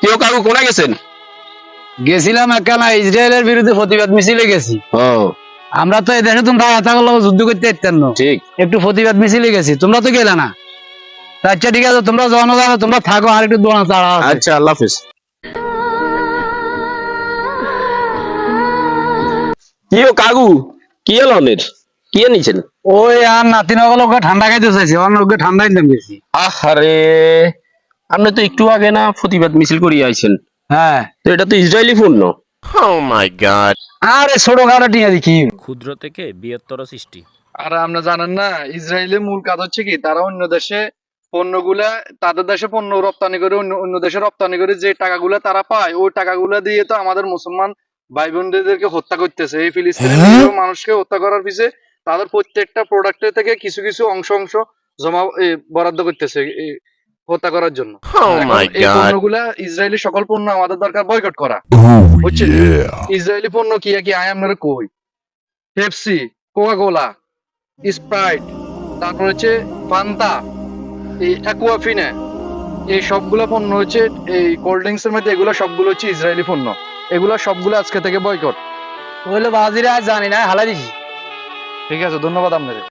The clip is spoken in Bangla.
কেউ কাকু কোথায় গেছেন? গেছিলাম একখানা ইসরায়েলের বিরুদ্ধে প্রতিবাদ মিছিলে গেছি। আমরা তো এই দেশে তোমরা এতগুলো যুদ্ধ করতে পারতেন না, ঠিক একটু প্রতিবাদ মিছিলে গেছি, তোমরা তো গেলে না। আচ্ছা ঠিক আছে, তোমরা যখন যাবে তোমরা থাকো, আর একটু দোয়া তাড়া আছে। আচ্ছা, আল্লাহ হাফেজ। কি ও কাকু, কি এলো অনের? কি এনেছেন? ওই আর নাতিন ওকে ঠান্ডা খাইতে চাইছি, ওকে ঠান্ডা নিতাম গেছি। আহারে, আপনি তো একটু আগে না প্রতিবাদ মিছিল করিয়ে আইছেন, হ্যাঁ, তো এটা তো ইসরায়েলি পণ্য। আরে ছোট খাটো টিয়া দেখি। ক্ষুদ্র থেকে বৃহত্তর সৃষ্টি। আর আপনারা জানেন না, ইসরায়েলের মূল কাজ হচ্ছে কি, তারা অন্য দেশে পণ্যগুলা, তাদের দেশে পণ্য রপ্তানি করে অন্য দেশে রপ্তানি করে যে টাকাগুলা তারা পায়, ওই টাকাগুলা দিয়ে তো আমাদের মুসলমান ভাই বোনদেরকে হত্যা করতেছে। এই ফিলিস্তিনের নিরীহ মানুষকে হত্যা করার পিছে তাদের প্রত্যেকটা প্রোডাক্টের থেকে কিছু কিছু অংশ জমা বরাদ্দ করতেছে হত্যা করার জন্য। এখন এই পণ্যগুলা, ইসরায়েলি সকল পণ্য আমাদের দরকার বয়কট করা, বুঝছেন? ইসরায়েলি পণ্য কি কি আয় আপনারা কই? পেপসি, কোকা কোলা, স্প্রাইট, তারপর হচ্ছে ফান্তা, এই অ্যাকুয়াফিনা, এই সবগুলা পণ্য হচ্ছে এই কোল্ড ড্রিঙ্কস এর মধ্যে, এগুলো সবগুলো হচ্ছে ইসরায়েলি পণ্য। এগুলা সবগুলো আজকে থেকে বয়কট। বললো বাজিরা জানি না, হালাই দিছি। ঠিক আছে, ধন্যবাদ আপনাদের।